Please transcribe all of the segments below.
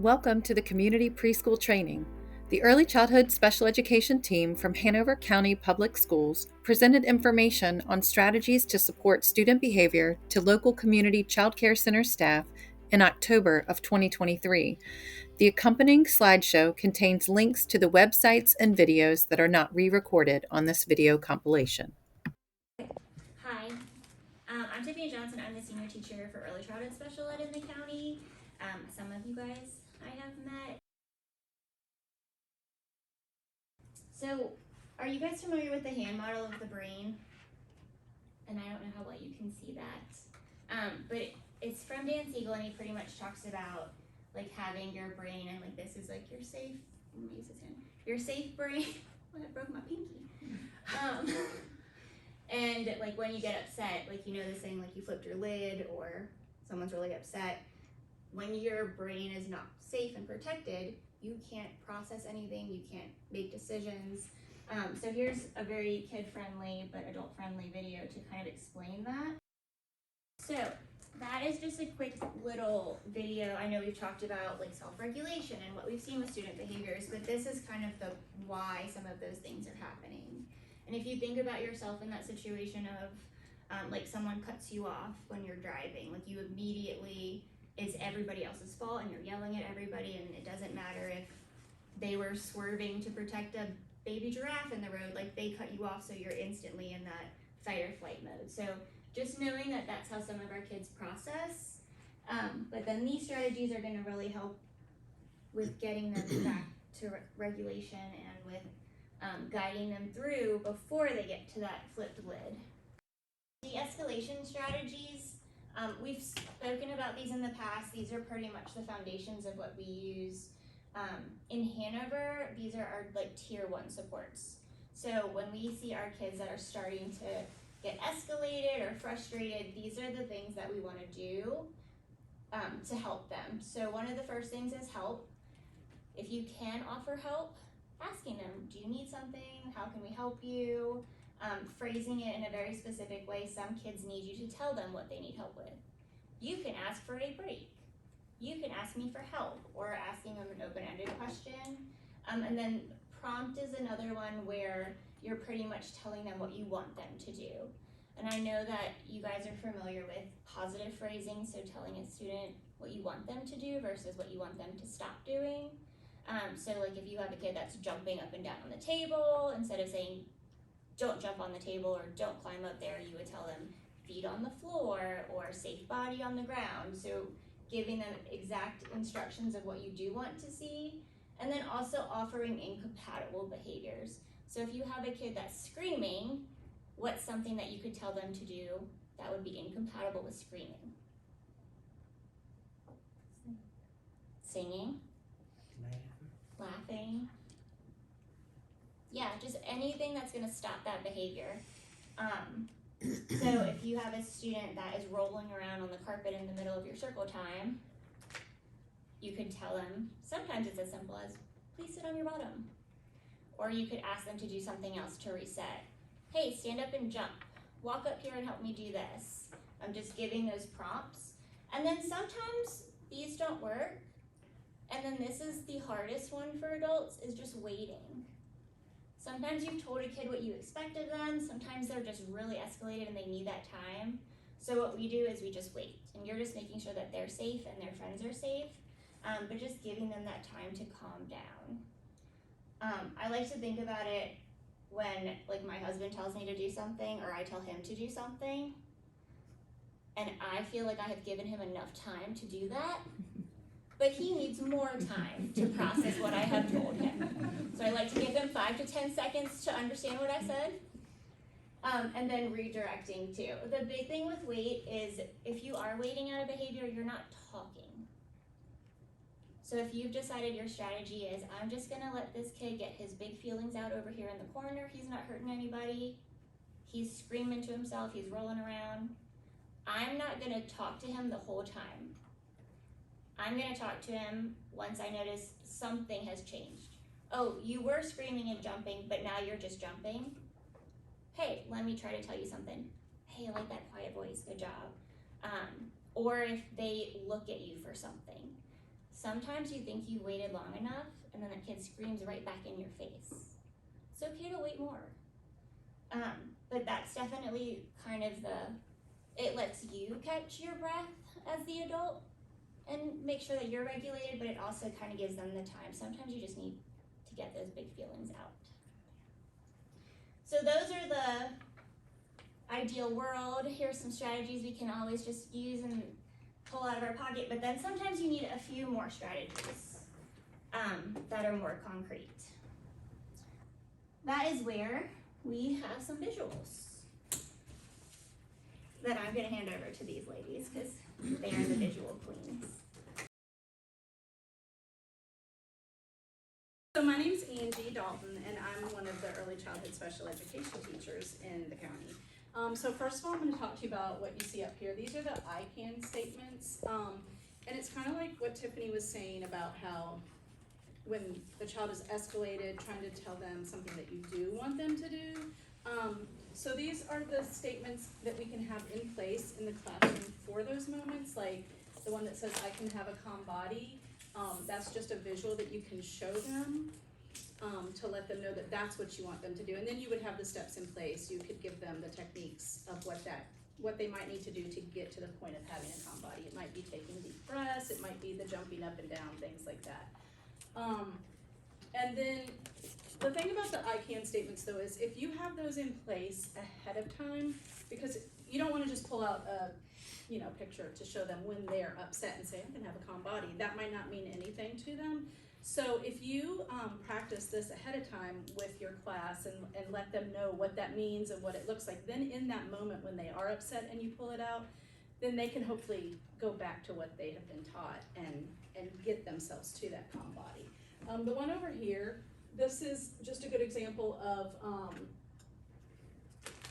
Welcome to the Community Preschool Training. The Early Childhood Special Education team from Hanover County Public Schools presented information on strategies to support student behavior to local community child care center staff in October of 2023. The accompanying slideshow contains links to the websites and videos that are not re-recorded on this video compilation. Hi, I'm Tiffany Johnson. I'm the senior teacher for early childhood special ed in the county. Some of you guys I have met. So, are you guys familiar with the hand model of the brain? And I don't know how well you can see that. But it's from Dan Siegel, and he pretty much talks about like having your brain, and like this is like your safe. Let me use this hand. Your safe brain. Well, I broke my pinky. And like when you get upset, like you know the saying, like you flipped your lid or someone's really upset. When your brain is not safe and protected, you can't process anything, you can't make decisions. So here's a very kid-friendly but adult-friendly video to kind of explain that. So that is just a quick little video. I know we've talked about like self-regulation and what we've seen with student behaviors, but this is kind of the why some of those things are happening. And if you think about yourself in that situation of like someone cuts you off when you're driving, like you immediately, it's everybody else's fault and you're yelling at everybody, and it doesn't matter if they were swerving to protect a baby giraffe in the road, like they cut you off, so you're instantly in that fight or flight mode. So just knowing that that's how some of our kids process, but then these strategies are going to really help with getting them back to regulation and with guiding them through before they get to that flipped lid. De-escalation strategies, we've spoken about these in the past. These are pretty much the foundations of what we use. In Hanover, these are our like tier 1 supports. So when we see our kids that are starting to get escalated or frustrated, these are the things that we want to do to help them. So one of the first things is help. If you can offer help, asking them, do you need something? How can we help you? Phrasing it in a very specific way. Some kids need you to tell them what they need help with. You can ask for a break. You can ask me for help, or asking them an open-ended question. And then prompt is another one where you're pretty much telling them what you want them to do. And I know that you guys are familiar with positive phrasing, so telling a student what you want them to do versus what you want them to stop doing. So like if you have a kid that's jumping up and down on the table, instead of saying, don't jump on the table or don't climb up there, you would tell them feet on the floor or safe body on the ground. So giving them exact instructions of what you do want to see, and then also offering incompatible behaviors. So if you have a kid that's screaming, what's something that you could tell them to do that would be incompatible with screaming? Singing, laughing. Yeah, just anything that's going to stop that behavior. So if you have a student that is rolling around on the carpet in the middle of your circle time, you could tell them, sometimes it's as simple as, please sit on your bottom. Or you could ask them to do something else to reset. Hey, stand up and jump. Walk up here and help me do this. I'm just giving those prompts. And then sometimes these don't work. And then this is the hardest one for adults, is just waiting. Sometimes you've told a kid what you expect of them. Sometimes they're just really escalated and they need that time. So what we do is we just wait. And you're just making sure that they're safe and their friends are safe, but just giving them that time to calm down. I like to think about it when like my husband tells me to do something or I tell him to do something, and I feel like I have given him enough time to do that, but he needs more time to process what I have told him. So I like to give him 5 to 10 seconds to understand what I said, and then redirecting too. The big thing with wait is if you are waiting out a behavior, you're not talking. So if you've decided your strategy is, I'm just gonna let this kid get his big feelings out over here in the corner, he's not hurting anybody, he's screaming to himself, he's rolling around, I'm not gonna talk to him the whole time. I'm gonna talk to him once I notice something has changed. Oh, you were screaming and jumping, but now you're just jumping. Hey, let me try to tell you something. Hey, I like that quiet voice, good job. Or if they look at you for something. Sometimes you think you waited long enough, and then that kid screams right back in your face. It's okay to wait more. But that's definitely kind of it lets you catch your breath as the adult and make sure that you're regulated, but it also kind of gives them the time. Sometimes you just need to get those big feelings out. So those are the ideal world. Here's some strategies we can always just use and pull out of our pocket, but then sometimes you need a few more strategies that are more concrete. That is where we have some visuals that I'm going to hand over to these ladies because they are the visual queens. So my name's Angie Dalton, and I'm one of the early childhood special education teachers in the county. So first of all, I'm going to talk to you about what you see up here. These are the I can statements, and it's kind of like what Tiffany was saying about how when the child is escalated, trying to tell them something that you do want them to do. So these are the statements that we can have in place in the classroom for those moments, like the one that says, I can have a calm body. That's just a visual that you can show them to let them know that that's what you want them to do. And then you would have the steps in place. You could give them the techniques of what they might need to do to get to the point of having a calm body. It might be taking deep breaths, it might be the jumping up and down, things like that. And then the thing about the I can statements though is if you have those in place ahead of time, because you don't want to just pull out a picture to show them when they're upset and say, I'm gonna have a calm body. That might not mean anything to them. So if you practice this ahead of time with your class and let them know what that means and what it looks like, then in that moment when they are upset and you pull it out, then they can hopefully go back to what they have been taught and get themselves to that calm body. The one over here, this is just a good example of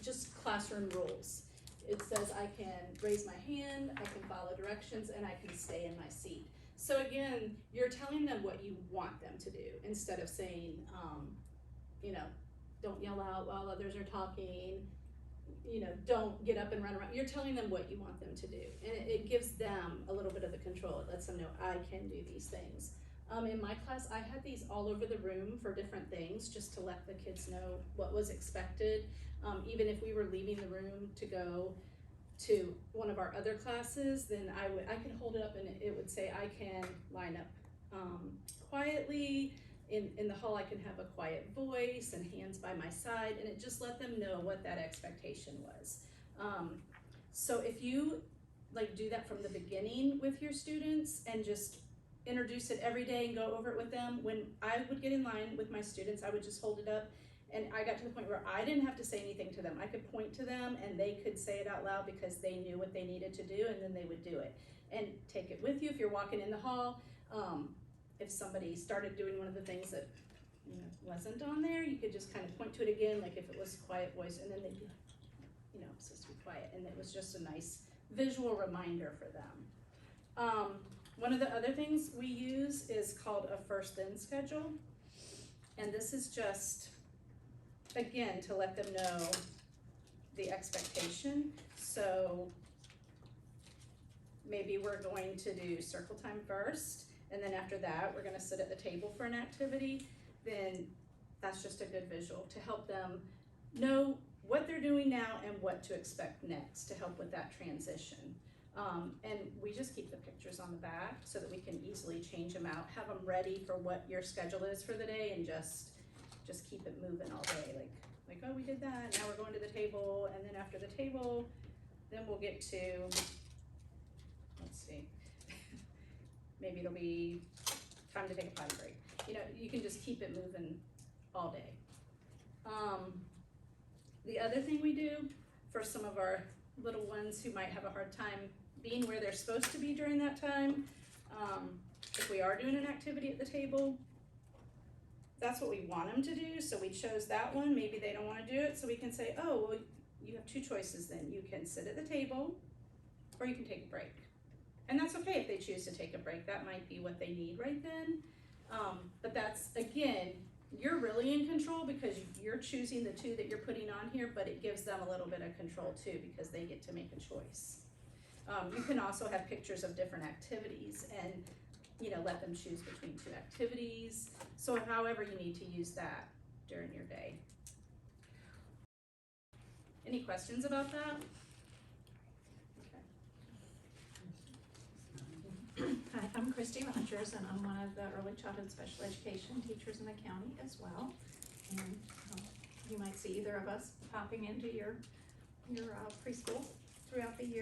just classroom rules. It says I can raise my hand, I can follow directions, and I can stay in my seat. So again, you're telling them what you want them to do instead of saying, don't yell out while others are talking, don't get up and run around. You're telling them what you want them to do. And it gives them a little bit of the control. It lets them know I can do these things. In my class, I had these all over the room for different things just to let the kids know what was expected. Even if we were leaving the room to go to one of our other classes, then I could hold it up and it would say I can line up quietly. In the hall I can have a quiet voice and hands by my side, and it just let them know what that expectation was. So if you do that from the beginning with your students and just introduce it every day and go over it with them, when I would get in line with my students, I would just hold it up. And I got to the point where I didn't have to say anything to them. I could point to them and they could say it out loud because they knew what they needed to do, and then they would do it. And take it with you if you're walking in the hall. If somebody started doing one of the things that wasn't on there, you could just kind of point to it again, like if it was quiet voice, and then they'd be like, supposed to be quiet. And it was just a nice visual reminder for them. One of the other things we use is called a first then schedule. And this is just, again, to let them know the expectation. So maybe we're going to do circle time first, and then after that, we're gonna sit at the table for an activity. Then that's just a good visual to help them know what they're doing now and what to expect next to help with that transition. And we just keep the pictures on the back so that we can easily change them out, have them ready for what your schedule is for the day, and just keep it moving all day. Like, oh, we did that, now we're going to the table, and then after the table, then we'll get to, let's see, maybe it'll be time to take a potty break. You can just keep it moving all day. The other thing we do for some of our little ones who might have a hard time being where they're supposed to be during that time, if we are doing an activity at the table, that's what we want them to do. So we chose that one. Maybe they don't want to do it, so we can say, oh, well, you have two choices then. You can sit at the table or you can take a break. And that's okay if they choose to take a break. That might be what they need right then. But that's, again, you're really in control because you're choosing the two that you're putting on here, but it gives them a little bit of control too because they get to make a choice. You can also have pictures of different activities, and let them choose between 2 activities. So however you need to use that during your day. Any questions about that? Okay. Hi, I'm Christy Rogers, and I'm one of the early childhood special education teachers in the county as well. And you might see either of us popping into your preschool throughout the year.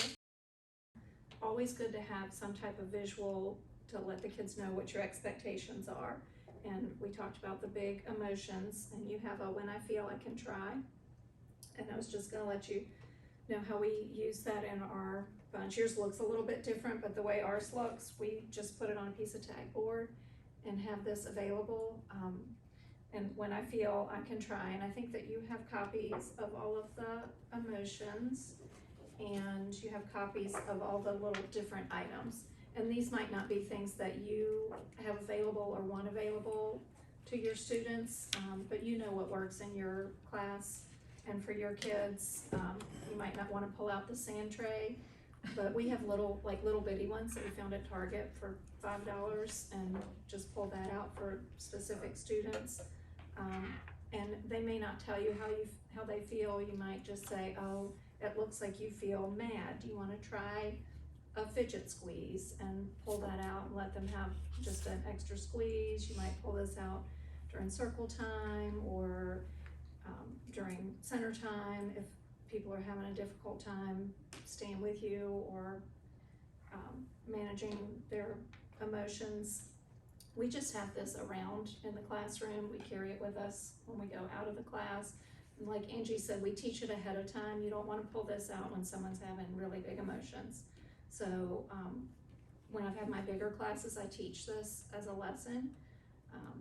Always good to have some type of visual to let the kids know what your expectations are. And we talked about the big emotions, and you have a when I feel I can try. And I was just gonna let you know how we use that in our bunch. Yours looks a little bit different, but the way ours looks, we just put it on a piece of tag board and have this available. And when I feel I can try, and I think that you have copies of all of the emotions, and you have copies of all the little different items. And these might not be things that you have available or want available to your students, but you know what works in your class and for your kids. You might not want to pull out the sand tray, but we have little bitty ones that we found at Target for $5, and just pull that out for specific students. And they may not tell you how they feel. You might just say, oh, it looks like you feel mad. Do you want to try a fidget squeeze? And pull that out and let them have just an extra squeeze. You might pull this out during circle time or during center time if people are having a difficult time staying with you or managing their emotions. We just have this around in the classroom. We carry it with us when we go out of the class. And like Angie said, we teach it ahead of time. You don't want to pull this out when someone's having really big emotions. So when I've had my bigger classes, I teach this as a lesson.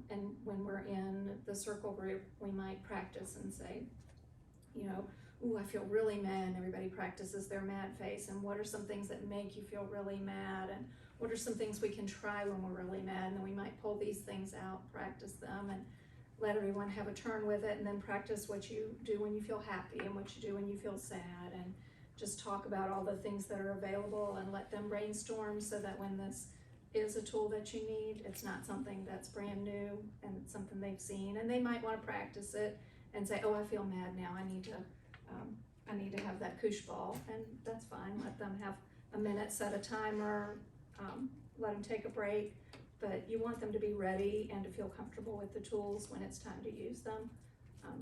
And when we're in the circle group, we might practice and say, ooh, I feel really mad, and everybody practices their mad face. And what are some things that make you feel really mad? And what are some things we can try when we're really mad? And then we might pull these things out, practice them, and let everyone have a turn with it, and then practice what you do when you feel happy and what you do when you feel sad, and just talk about all the things that are available and let them brainstorm so that when this is a tool that you need, it's not something that's brand new and it's something they've seen. And they might want to practice it and say, oh, I feel mad now, I need to have that koosh ball, and that's fine. Let them have a minute, set a timer, let them take a break, but you want them to be ready and to feel comfortable with the tools when it's time to use them.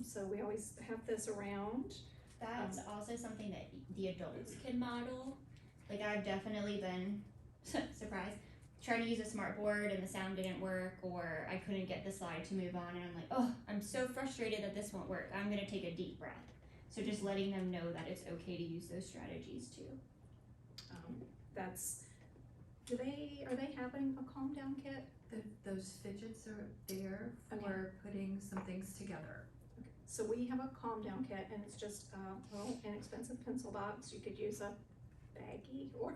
So we always have this around. That's also something that the adults can model. Like, I've definitely been surprised trying to use a smart board and the sound didn't work, or I couldn't get the slide to move on, and I'm like, oh, I'm so frustrated that this won't work. I'm gonna take a deep breath. So just letting them know that it's okay to use those strategies too. Are they having a calm down kit? Those fidgets are there for putting some things together. Okay. So we have a calm down kit, and it's just a little inexpensive pencil box. You could use a baggie or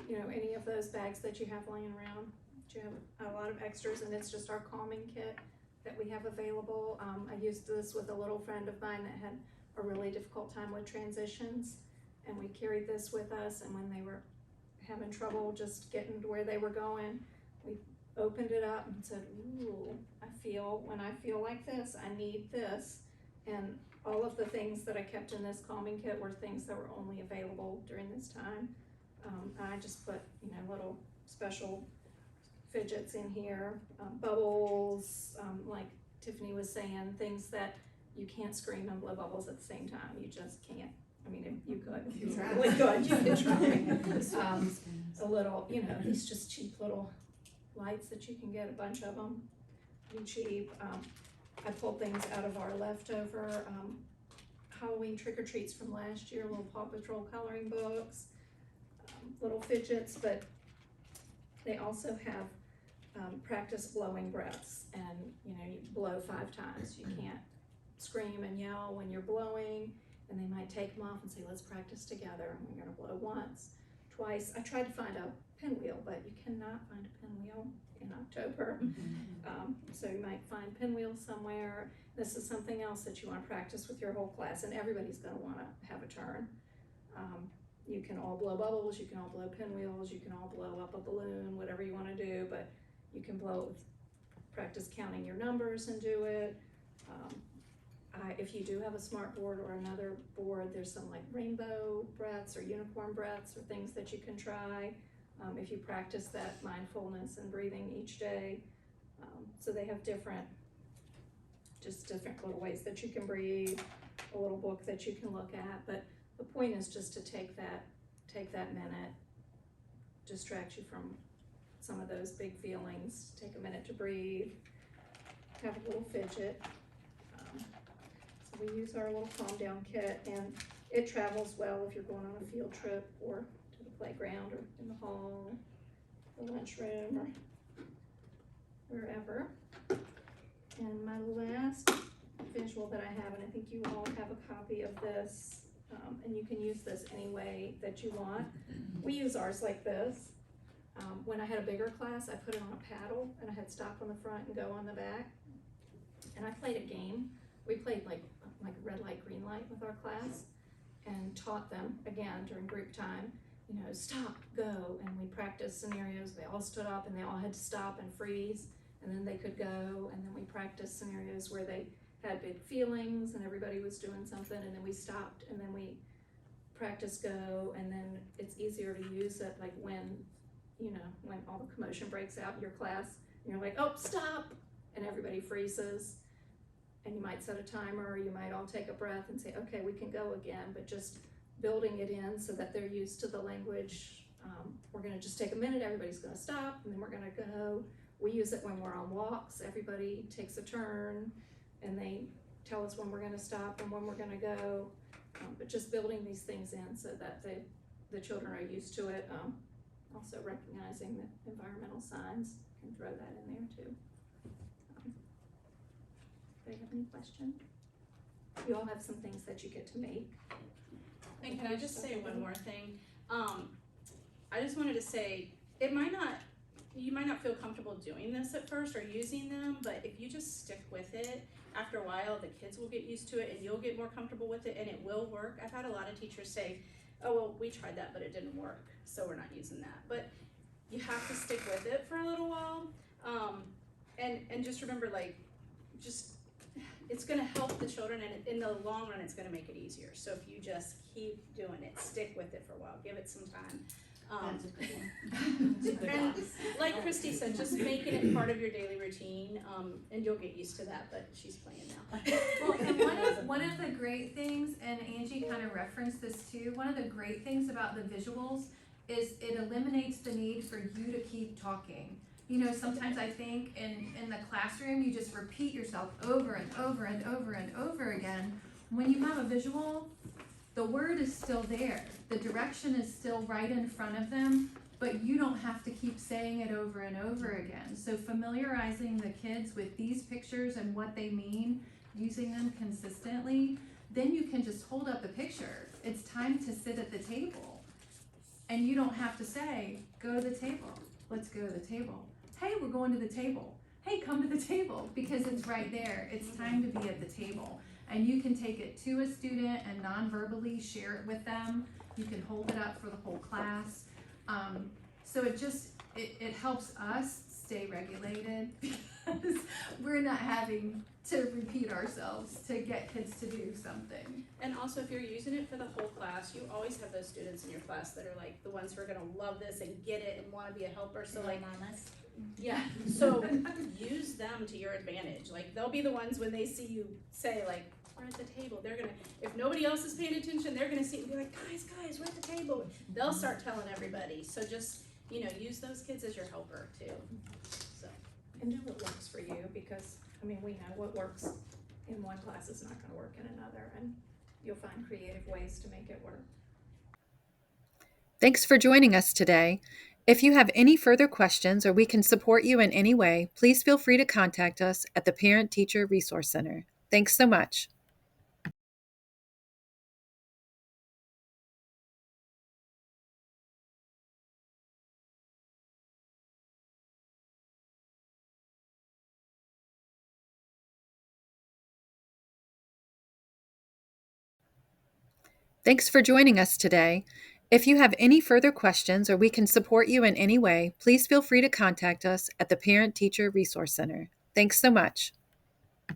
any of those bags that you have laying around. You have a lot of extras, and it's just our calming kit that we have available. I used this with a little friend of mine that had a really difficult time with transitions, and we carried this with us, and when they were having trouble just getting to where they were going, we opened it up and said, ooh, when I feel like this, I need this. And all of the things that I kept in this calming kit were things that were only available during this time. I just put little special fidgets in here, bubbles, like Tiffany was saying, things that you can't scream and blow bubbles at the same time. You just can't. I mean, you could, if you really could, you could try. A little, these just cheap little lights that you can get, a bunch of them, pretty cheap. I pulled things out of our leftover Halloween trick-or-treats from last year, little Paw Patrol coloring books, little fidgets, but they also have practice blowing breaths, and you blow 5 times. You can't scream and yell when you're blowing, and they might take them off and say, let's practice together, and we're gonna blow once, twice. I tried to find a pinwheel, but you cannot find a pinwheel in October. So you might find pinwheels somewhere. This is something else that you want to practice with your whole class, and everybody's going to want to have a turn. You can all blow bubbles, you can all blow pinwheels, you can all blow up a balloon, whatever you want to do, but You can both practice counting your numbers and do it. If you do have a smart board or another board, there's some like rainbow breaths or unicorn breaths or things that you can try if you practice that mindfulness and breathing each day. So they have different little ways that you can breathe, a little book that you can look at, but the point is just to take that minute, distract you from some of those big feelings, take a minute to breathe, have a little fidget. So we use our little calm down kit, and it travels well if you're going on a field trip or to the playground or in the hall, the lunchroom, or wherever. And my last visual that I have, and I think you all have a copy of this, and you can use this any way that you want. We use ours like this. When I had a bigger class, I put it on a paddle, and I had stop on the front and go on the back. And I played a game. We played like red light, green light with our class, and taught them, again, during group time, stop, go, and we practiced scenarios. They all stood up, and they all had to stop and freeze, and then they could go, and then we practiced scenarios where they had big feelings, and everybody was doing something, and then we stopped, and then we practiced go, and then it's easier to use it, like when all the commotion breaks out in your class, and you're like, oh, stop, and everybody freezes. And you might set a timer, or you might all take a breath and say, okay, we can go again, but just building it in so that they're used to the language. We're gonna just take a minute, everybody's gonna stop, and then we're gonna go. We use it when we're on walks. Everybody takes a turn, and they tell us when we're gonna stop and when we're gonna go. But just building these things in so that the children are used to it. Also recognizing the environmental signs, can throw that in there too. Do you have any questions? You all have some things that you get to make. And can I just say one more thing? I just wanted to say, you might not feel comfortable doing this at first or using them, but if you just stick with it, after a while the kids will get used to it and you'll get more comfortable with it and it will work. I've had a lot of teachers say, oh, well, we tried that, but it didn't work, so we're not using that. But you have to stick with it for a little while. And just remember, it's gonna help the children, and in the long run, it's gonna make it easier. So if you just keep doing it, stick with it for a while, give it some time. That's a good one. That's a good And one. like Christy said, just making it part of your daily routine, and you'll get used to that, but she's playing now. Well, and one of the great things, and Angie kind of referenced this too, one of the great things about the visuals is it eliminates the need for you to keep talking. Sometimes I think in the classroom you just repeat yourself over and over and over and over again. When you have a visual, the word is still there. The direction is still right in front of them, but you don't have to keep saying it over and over again. So familiarizing the kids with these pictures and what they mean, using them consistently, then you can just hold up the picture. It's time to sit at the table. And you don't have to say, go to the table. Let's go to the table. Hey, we're going to the table. Hey, come to the table, because it's right there. It's time to be at the table. And you can take it to a student and non-verbally share it with them. You can hold it up for the whole class. So it helps us stay regulated because we're not having to repeat ourselves to get kids to do something. And also, if you're using it for the whole class, you always have those students in your class that are like the ones who are gonna love this and get it and wanna be a helper, so like, mamas. yeah, so use them to your advantage. Like, they'll be the ones when they see you say like, we're at the table, they're gonna, if nobody else is paying attention, they're gonna see it and be like, guys, we're at the table. They'll start telling everybody, so just, use those kids as your helper too, so. And do what works for you, because, we know what works in one class is not gonna work in another, and you'll find creative ways to make it work. Thanks for joining us today. If you have any further questions or we can support you in any way, please feel free to contact us at the Parent Teacher Resource Center. Thanks so much. Thanks for joining us today. If you have any further questions or we can support you in any way, please feel free to contact us at the Parent Teacher Resource Center. Thanks so much.